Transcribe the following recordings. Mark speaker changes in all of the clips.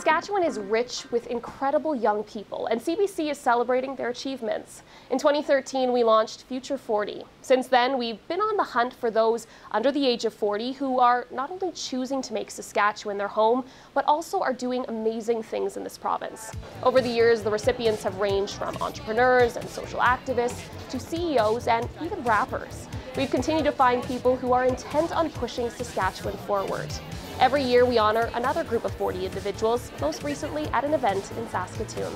Speaker 1: Saskatchewan is rich with incredible young people, and CBC is celebrating their achievements. In 2013, we launched Future 40. Since then, we've been on the hunt for those under the age of 40 who are not only choosing to make Saskatchewan their home, but also are doing amazing things in this province. Over the years, the recipients have ranged from entrepreneurs and social activists to CEOs and even rappers. We've continued to find people who are intent on pushing Saskatchewan forward. Every year we honor another group of 40 individuals, most recently at an event in Saskatoon.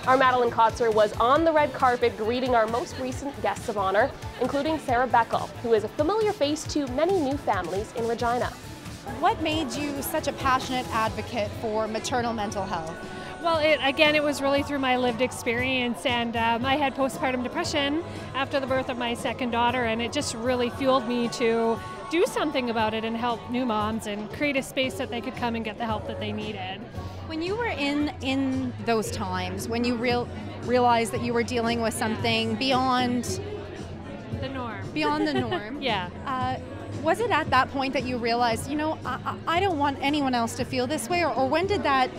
Speaker 1: Our Madeline Kotzer was on the red carpet greeting our most recent guests of honor, including Sarah Beckham, who is a familiar face to many new families in Regina.
Speaker 2: What made you such a passionate advocate for maternal mental health?
Speaker 3: Well, it was really through my lived experience, and I had postpartum depression after the birth of my second daughter, and it just really fueled me to do something about it and help new moms and create a space that they could come and get the help that they needed.
Speaker 2: When you were in those times, when you realized that you were dealing with something beyond
Speaker 3: the norm,
Speaker 2: yeah. Was it at that point that you realized, you know, I don't want anyone else to feel this way, or when did that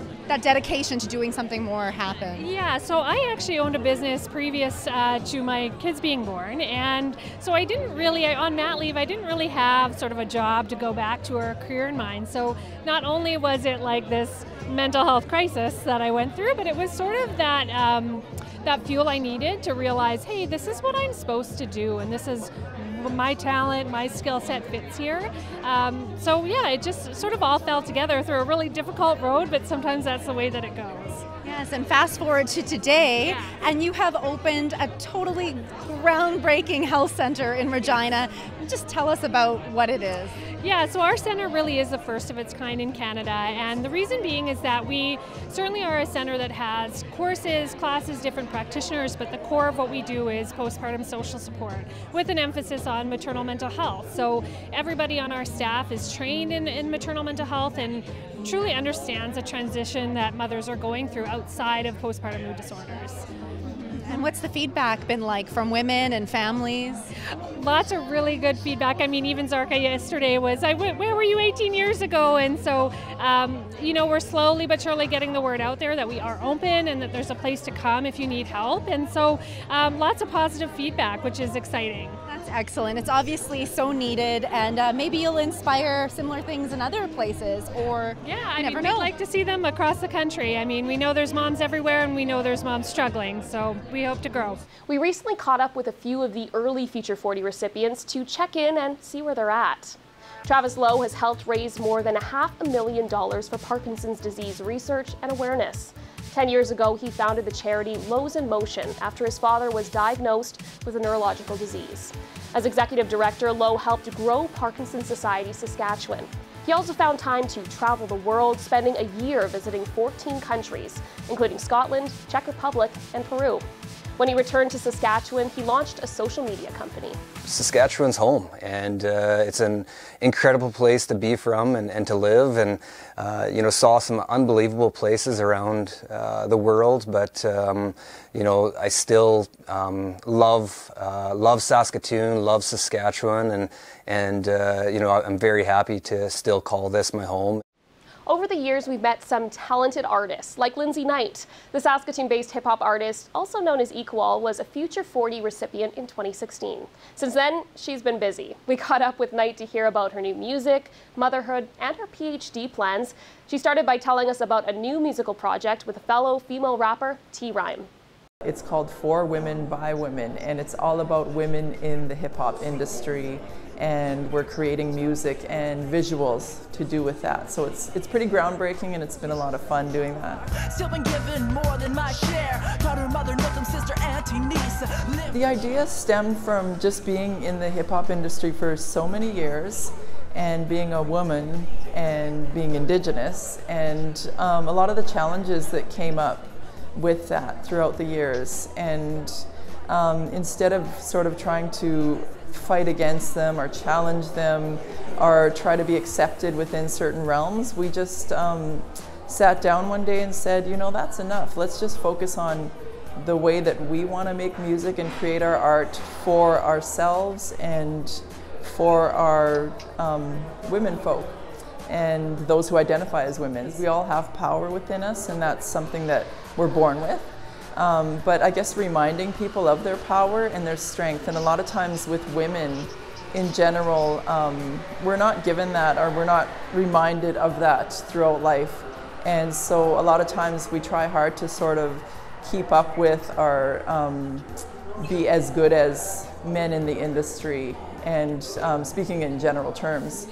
Speaker 2: dedication to doing something more happen?
Speaker 3: Yeah, so I actually owned a business previous to my kids being born, and so on mat leave, I didn't really have sort of a job to go back to or a career in mind. So not only was it like this mental health crisis that I went through, but it was sort of that fuel I needed to realize, hey, this is what I'm supposed to do, and this is my talent, my skill set fits here. So yeah, it just sort of all fell together through a really difficult road, but sometimes that's the way that it goes.
Speaker 2: Yes, and fast forward to today,
Speaker 3: yeah.
Speaker 2: And you have opened a totally groundbreaking health center in Regina. Just tell us about what it is.
Speaker 3: Yeah, so our center really is the first of its kind in Canada, and the reason being is that we certainly are a center that has courses, classes, different practitioners, but the core of what we do is postpartum social support with an emphasis on maternal mental health. So everybody on our staff is trained in maternal mental health and truly understands the transition that mothers are going through outside of postpartum mood disorders.
Speaker 2: And what's the feedback been like from women and families?
Speaker 3: Lots of really good feedback. I mean, even Zarka yesterday was, where were you 18 years ago? And so, we're slowly but surely getting the word out there that we are open and that there's a place to come if you need help. And so lots of positive feedback, which is exciting.
Speaker 2: That's excellent. It's obviously so needed, and maybe you'll inspire similar things in other places, or
Speaker 3: we'd like to see them across the country. I mean, we know there's moms everywhere, and we know there's moms struggling, so we hope to grow.
Speaker 1: We recently caught up with a few of the early Future 40 recipients to check in and see where they're at. Travis Lowe has helped raise more than $500,000 for Parkinson's disease research and awareness. 10 years ago, he founded the charity Lowe's in Motion after his father was diagnosed with a neurological disease. As executive director, Lowe helped grow Parkinson's Society Saskatchewan. He also found time to travel the world, spending a year visiting 14 countries, including Scotland, Czech Republic, and Peru. When he returned to Saskatchewan, he launched a social media company.
Speaker 4: Saskatchewan's home, and it's an incredible place to be from and to live, and saw some unbelievable places around the world, but I still love Saskatoon, love Saskatchewan, and I'm very happy to still call this my home.
Speaker 1: Over the years, we've met some talented artists, like Lindsay Knight. The Saskatoon-based hip-hop artist, also known as Equal, was a Future 40 recipient in 2016. Since then, she's been busy. We caught up with Knight to hear about her new music, motherhood, and her PhD plans. She started by telling us about a new musical project with a fellow female rapper, T-Rhyme.
Speaker 5: It's called For Women by Women, and it's all about women in the hip-hop industry, and we're creating music and visuals to do with that. So it's pretty groundbreaking, and it's been a lot of fun doing that.
Speaker 6: Still been given more than my share. Taught her mother, nothing, sister, auntie, niece.
Speaker 5: The idea stemmed from just being in the hip-hop industry for so many years, and being a woman and being Indigenous, and a lot of the challenges that came up with that throughout the years. And instead of sort of trying to fight against them or challenge them or try to be accepted within certain realms, we just sat down one day and said, that's enough. Let's just focus on the way that we want to make music and create our art for ourselves and for our women folk. and those who identify as women. We all have power within us, and that's something that we're born with. But I guess reminding people of their power and their strength, and a lot of times with women in general, we're not given that, or we're not reminded of that throughout life. And so a lot of times we try hard to sort of keep up with or be as good as men in the industry, and speaking in general terms.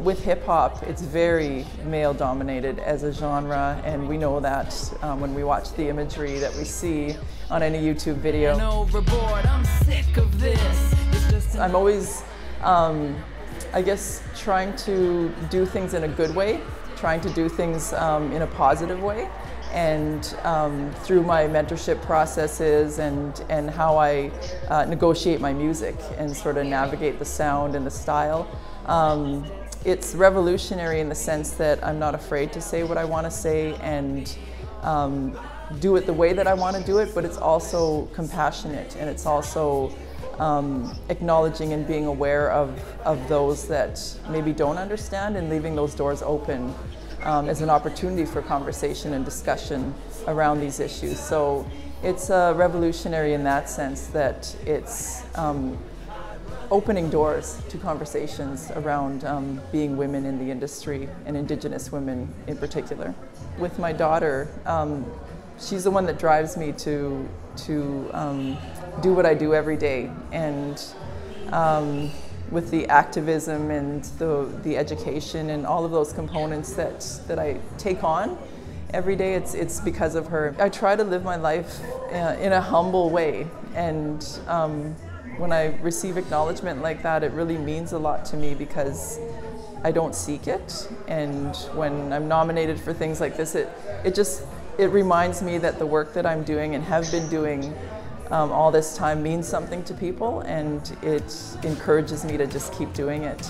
Speaker 5: With hip hop, it's very male dominated as a genre, and we know that when we watch the imagery that we see on any YouTube video.
Speaker 6: I'm sick of this.
Speaker 5: I'm always, I guess, trying to do things in a good way, trying to do things in a positive way. And through my mentorship processes and how I negotiate my music and sort of navigate the sound and the style, it's revolutionary in the sense that I'm not afraid to say what I want to say and do it the way that I want to do it, but it's also compassionate, and it's also acknowledging and being aware of those that maybe don't understand, and leaving those doors open as an opportunity for conversation and discussion around these issues. So it's revolutionary in that sense that it's opening doors to conversations around being women in the industry, and Indigenous women in particular. With my daughter, she's the one that drives me to do what I do every day, and with the activism and the education and all of those components that I take on every day, it's because of her. I try to live my life in a humble way, and when I receive acknowledgement like that, it really means a lot to me because I don't seek it. And when I'm nominated for things like this, it reminds me that the work that I'm doing and have been doing all this time means something to people, and it encourages me to just keep doing it.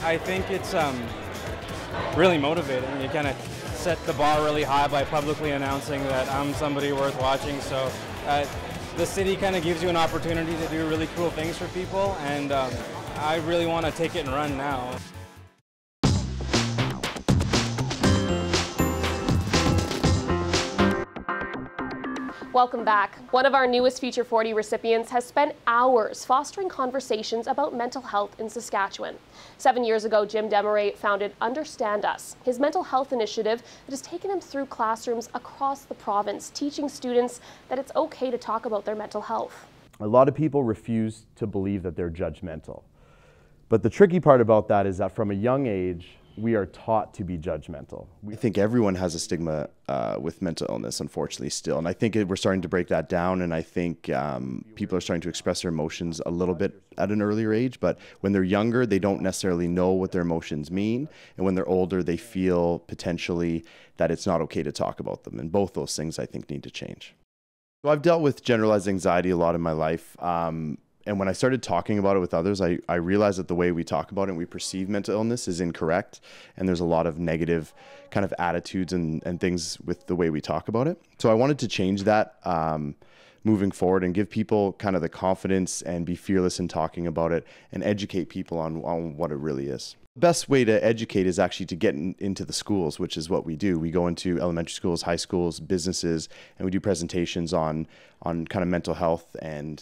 Speaker 7: I think it's really motivating. You kind of set the bar really high by publicly announcing that I'm somebody worth watching. So the city kind of gives you an opportunity to do really cool things for people, and I really want to take it and run now.
Speaker 1: Welcome back. One of our newest Future 40 recipients has spent hours fostering conversations about mental health in Saskatchewan. 7 years ago, Jim Deborah founded Understand Us, his mental health initiative that has taken him through classrooms across the province, teaching students that it's okay to talk about their mental health.
Speaker 8: A lot of people refuse to believe that they're judgmental. But the tricky part about that is that from a young age, we are taught to be judgmental.
Speaker 9: I think everyone has a stigma with mental illness, unfortunately, still. And I think we're starting to break that down, and I think people are starting to express their emotions a little bit at an earlier age. But when they're younger, they don't necessarily know what their emotions mean. And when they're older, they feel potentially that it's not okay to talk about them. And both those things, I think, need to change. So I've dealt with generalized anxiety a lot in my life. And when I started talking about it with others, I realized that the way we talk about it and we perceive mental illness is incorrect. And there's a lot of negative kind of attitudes and things with the way we talk about it. So I wanted to change that moving forward and give people kind of the confidence and be fearless in talking about it and educate people on what it really is. The best way to educate is actually to get into the schools, which is what we do. We go into elementary schools, high schools, businesses, and we do presentations on kind of mental health and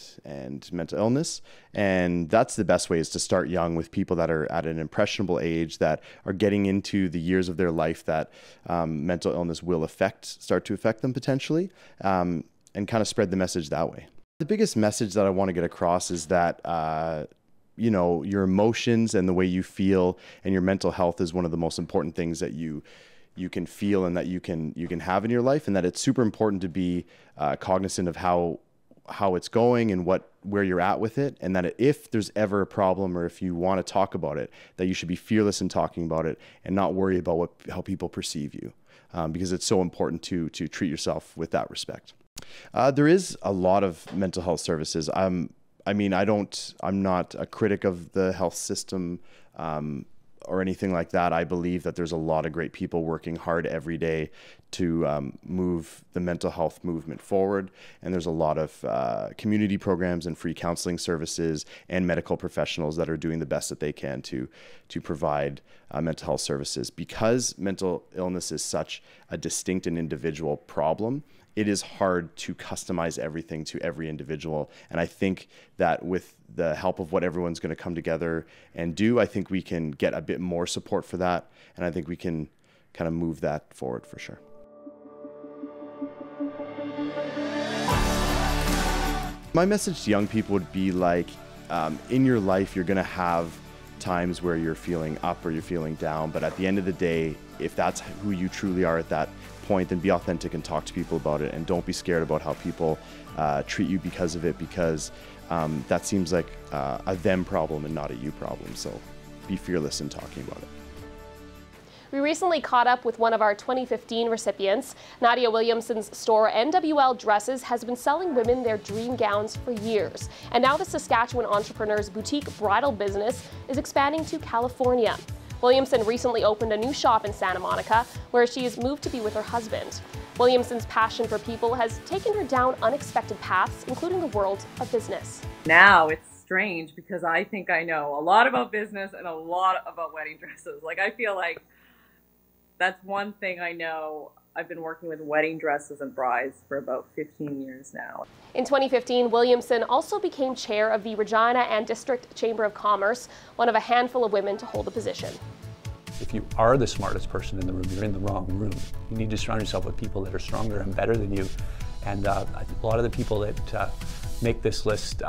Speaker 9: mental illness. And that's the best way, is to start young with people that are at an impressionable age, that are getting into the years of their life that mental illness will start to affect them potentially, and kind of spread the message that way. The biggest message that I want to get across is that you know, your emotions and the way you feel and your mental health is one of the most important things that you can feel and that you can have in your life, and that it's super important to be cognizant of how it's going and where you're at with it, and that if there's ever a problem or if you want to talk about it, that you should be fearless in talking about it and not worry about how people perceive you, because it's so important to treat yourself with that respect. There is a lot of mental health services. I'm not a critic of the health system or anything like that. I believe that there's a lot of great people working hard every day to move the mental health movement forward. And there's a lot of community programs and free counseling services and medical professionals that are doing the best that they can to provide mental health services. Because mental illness is such a distinct and individual problem, it is hard to customize everything to every individual. And I think that with the help of what everyone's going to come together and do, I think we can get a bit more support for that. And I think we can kind of move that forward for sure. My message to young people would be like, in your life, you're going to have times where you're feeling up or you're feeling down. But at the end of the day, if that's who you truly are at that point, then be authentic and talk to people about it, and don't be scared about how people treat you because of it, because that seems like a them problem and not a you problem. So be fearless in talking about it.
Speaker 1: We recently caught up with one of our 2015 recipients. Nadia Williamson's store, NWL Dresses, has been selling women their dream gowns for years. And now the Saskatchewan entrepreneur's boutique bridal business is expanding to California. Williamson recently opened a new shop in Santa Monica, where she has moved to be with her husband. Williamson's passion for people has taken her down unexpected paths, including the world of business.
Speaker 10: Now it's strange because I think I know a lot about business and a lot about wedding dresses. Like, I feel like that's one thing I know. I've been working with wedding dresses and brides for about 15 years now.
Speaker 1: In 2015, Williamson also became chair of the Regina and District Chamber of Commerce, one of a handful of women to hold the position.
Speaker 11: If you are the smartest person in the room, you're in the wrong room. You need to surround yourself with people that are stronger and better than you. And a lot of the people that make this list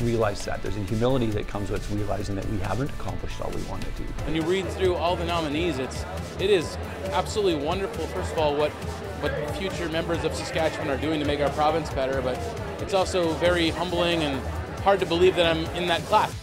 Speaker 11: realize that. There's a humility that comes with realizing that we haven't accomplished all we wanted to.
Speaker 12: When you read through all the nominees, it is absolutely wonderful, first of all, what future members of Saskatchewan are doing to make our province better, but it's also very humbling and hard to believe that I'm in that class.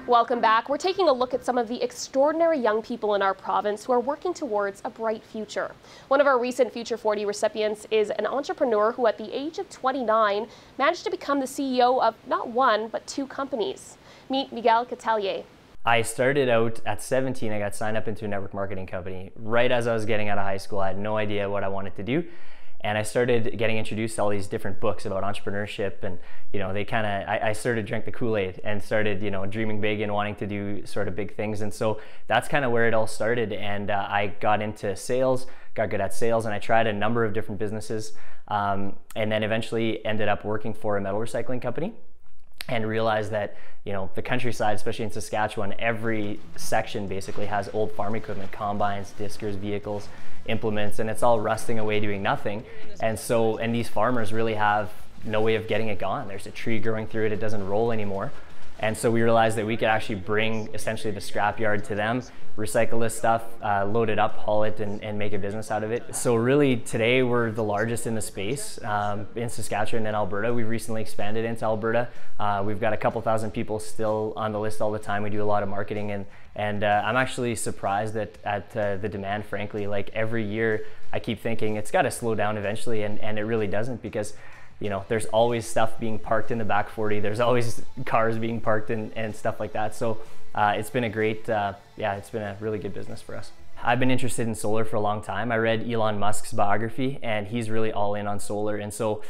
Speaker 1: Welcome back. We're taking a look at some of the extraordinary young people in our province who are working towards a bright future. One of our recent Future 40 recipients is an entrepreneur who at the age of 29 managed to become the CEO of not one, but 2 companies. Meet Miguel Garcia.
Speaker 13: I started out at 17, I got signed up into a network marketing company. Right as I was getting out of high school, I had no idea what I wanted to do. And I started getting introduced to all these different books about entrepreneurship, and I started drinking the Kool-Aid and started dreaming big and wanting to do sort of big things. And so that's kind of where it all started. And I got into sales, got good at sales, and I tried a number of different businesses, and then eventually ended up working for a metal recycling company. And realized that the countryside, especially in Saskatchewan, every section basically has old farm equipment, combines, diskers, vehicles, implements, and it's all rusting away doing nothing. And these farmers really have no way of getting it gone. There's a tree growing through it, it doesn't roll anymore. And so we realized that we could actually bring essentially the scrapyard to them, recycle this stuff, load it up, haul it, and make a business out of it. So really today we're the largest in the space in Saskatchewan and Alberta. We've recently expanded into Alberta. We've got a couple thousand people still on the list all the time. We do a lot of marketing, and I'm actually surprised at the demand, frankly. Like every year I keep thinking it's got to slow down eventually, and it really doesn't, because there's always stuff being parked in the back 40. There's always cars being parked and stuff like that. So it's been a great, it's been a really good business for us. I've been interested in solar for a long time. I read Elon Musk's biography, and he's really all in on solar. And so,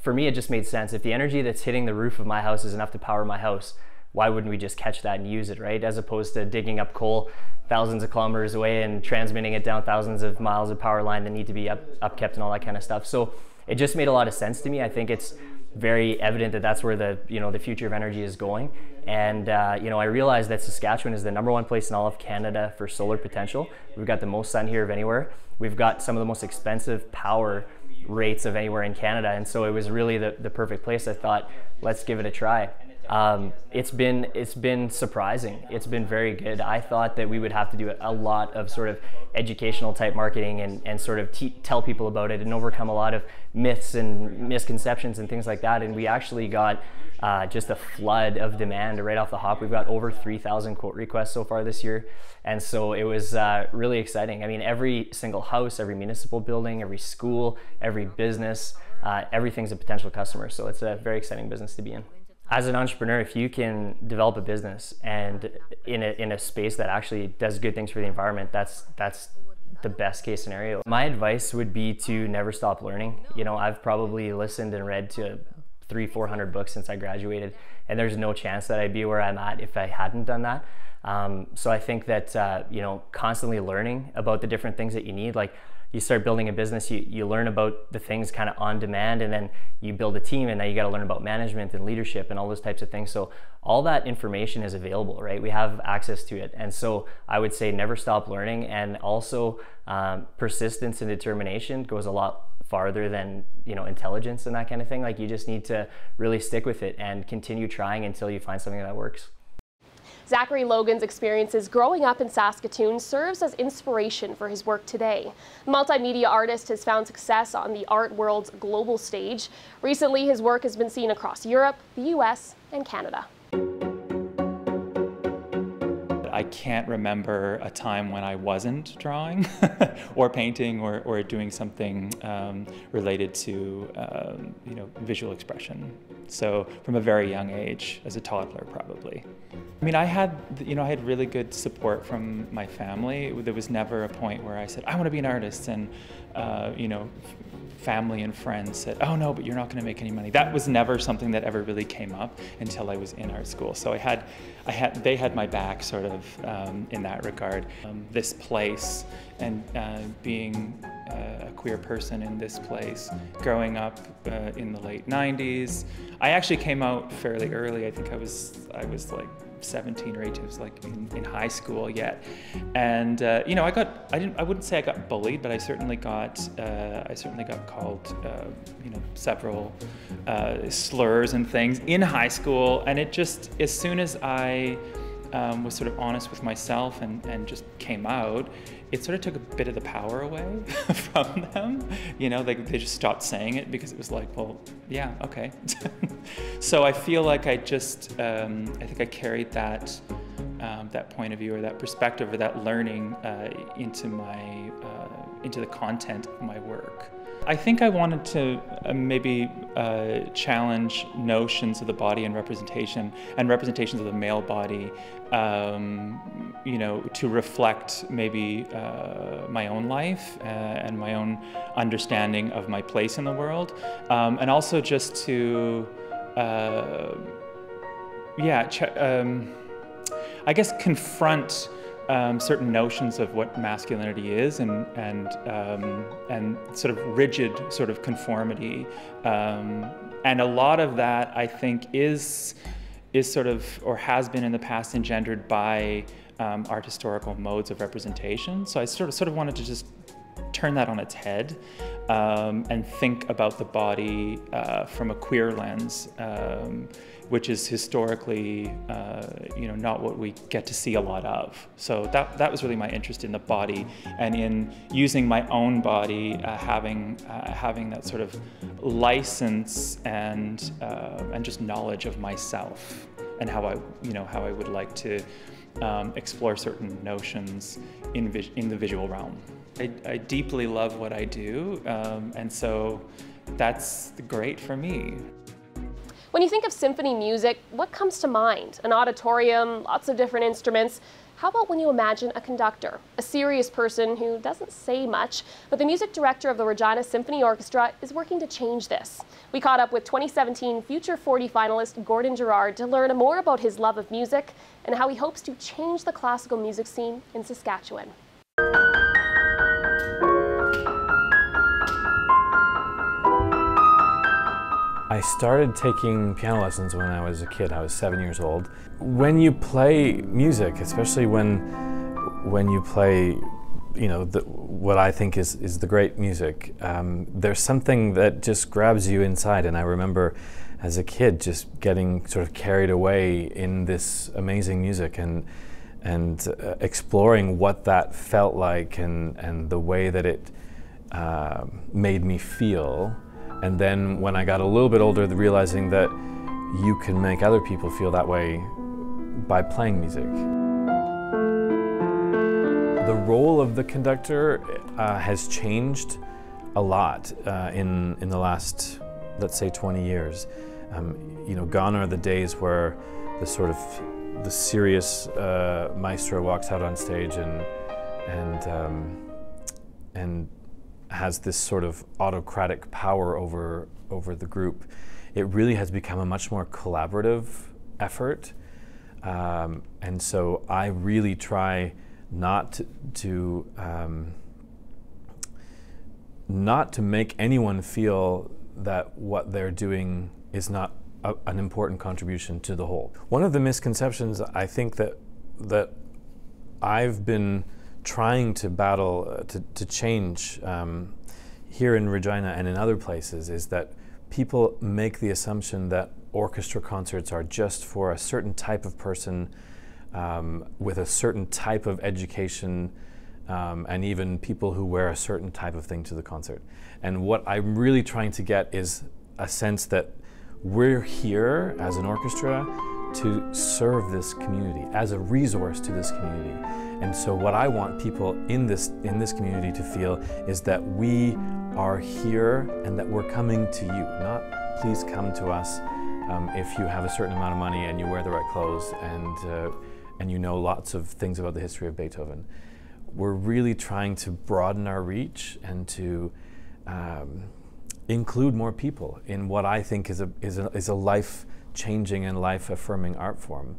Speaker 13: for me, it just made sense. If the energy that's hitting the roof of my house is enough to power my house, why wouldn't we just catch that and use it, right? As opposed to digging up coal thousands of kilometers away and transmitting it down thousands of miles of power line that need to be upkept and all that kind of stuff. So it just made a lot of sense to me. I think it's very evident that that's where the future of energy is going. And I realized that Saskatchewan is the #1 place in all of Canada for solar potential. We've got the most sun here of anywhere. We've got some of the most expensive power rates of anywhere in Canada. And so it was really the perfect place. I thought, let's give it a try. It's been surprising. It's been very good. I thought that we would have to do a lot of sort of educational type marketing and sort of tell people about it and overcome a lot of myths and misconceptions and things like that. And we actually got just a flood of demand right off the hop. We've got over 3,000 quote requests so far this year. And so it was really exciting. I mean, every single house, every municipal building, every school, every business, everything's a potential customer. So it's a very exciting business to be in. As an entrepreneur, if you can develop a business and in a space that actually does good things for the environment, that's the best case scenario. My advice would be to never stop learning. You know, I've probably listened and read to 300-400 books since I graduated, and there's no chance that I'd be where I'm at if I hadn't done that. So I think that you know, constantly learning about the different things that you need, like you start building a business, you learn about the things kind of on demand, and then you build a team, and now you got to learn about management and leadership and all those types of things. So all that information is available, right? We have access to it. And so I would say never stop learning, and also persistence and determination goes a lot farther than, you know, intelligence and that kind of thing. Like, you just need to really stick with it and continue trying until you find something that works.
Speaker 1: Zachary Logan's experiences growing up in Saskatoon serves as inspiration for his work today. The multimedia artist has found success on the art world's global stage. Recently, his work has been seen across Europe, the US, and Canada.
Speaker 14: I can't remember a time when I wasn't drawing or painting or doing something related to you know, visual expression. So from a very young age, as a toddler probably. I mean, I had really good support from my family. There was never a point where I said, I want to be an artist, and you know, family and friends said, oh no, but you're not going to make any money. That was never something that ever really came up until I was in art school. So they had my back sort of in that regard. This place and being a queer person in this place, growing up in the late 90s. I actually came out fairly early. I think I was like 17 or 18, it was like in high school yet. And you know, I wouldn't say I got bullied, but I certainly got called you know, several slurs and things in high school. And it just, as soon as I was sort of honest with myself and just came out, it sort of took a bit of the power away from them. You know, they just stopped saying it because it was like, well, yeah, okay. So I feel like I just, I think I carried that point of view or that perspective or that learning into the content of my work. I think I wanted to maybe challenge notions of the body and representations of the male body, you know, to reflect maybe my own life and my own understanding of my place in the world, and also just to, I guess, confront certain notions of what masculinity is and sort of rigid sort of conformity, and a lot of that I think is sort of, or has been in the past, engendered by art historical modes of representation. So I sort of wanted to just turn that on its head and think about the body from a queer lens, which is historically, you know, not what we get to see a lot of. So that was really my interest in the body and in using my own body, having that sort of license and just knowledge of myself and how I would like to explore certain notions in the visual realm. I deeply love what I do, and so that's great for me.
Speaker 1: When you think of symphony music, what comes to mind? An auditorium, lots of different instruments. How about when you imagine a conductor, a serious person who doesn't say much, but the music director of the Regina Symphony Orchestra is working to change this. We caught up with 2017 Future 40 finalist Gordon Girard to learn more about his love of music and how he hopes to change the classical music scene in Saskatchewan.
Speaker 15: I started taking piano lessons when I was a kid. I was 7 years old. When you play music, especially when you play, you know, what I think is the great music, there's something that just grabs you inside. And I remember as a kid just getting sort of carried away in this amazing music and exploring what that felt like and the way that it made me feel. And then when I got a little bit older, realizing that you can make other people feel that way by playing music. The role of the conductor has changed a lot in the last, let's say, 20 years. You know, gone are the days where the sort of the serious maestro walks out on stage and has this sort of autocratic power over the group. It really has become a much more collaborative effort, and so I really try not to make anyone feel that what they're doing is not an important contribution to the whole. One of the misconceptions I think that I've been trying to battle to change here in Regina and in other places is that people make the assumption that orchestra concerts are just for a certain type of person with a certain type of education, and even people who wear a certain type of thing to the concert. And what I'm really trying to get is a sense that we're here as an orchestra to serve this community, as a resource to this community. And so what I want people in this community to feel is that we are here and that we're coming to you, not please come to us if you have a certain amount of money and you wear the right clothes and you know lots of things about the history of Beethoven. We're really trying to broaden our reach and to include more people in what I think is a life-changing and life-affirming art form,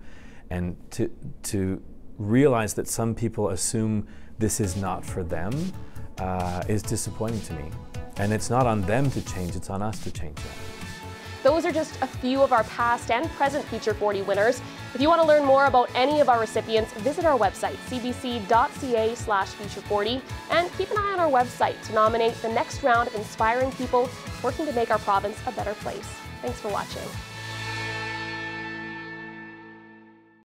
Speaker 15: and to realize that some people assume this is not for them is disappointing to me. And it's not on them to change, it's on us to change it.
Speaker 1: Those are just a few of our past and present Future 40 winners. If you want to learn more about any of our recipients, visit our website, cbc.ca/future40, and keep an eye on our website to nominate the next round of inspiring people working to make our province a better place. Thanks for watching.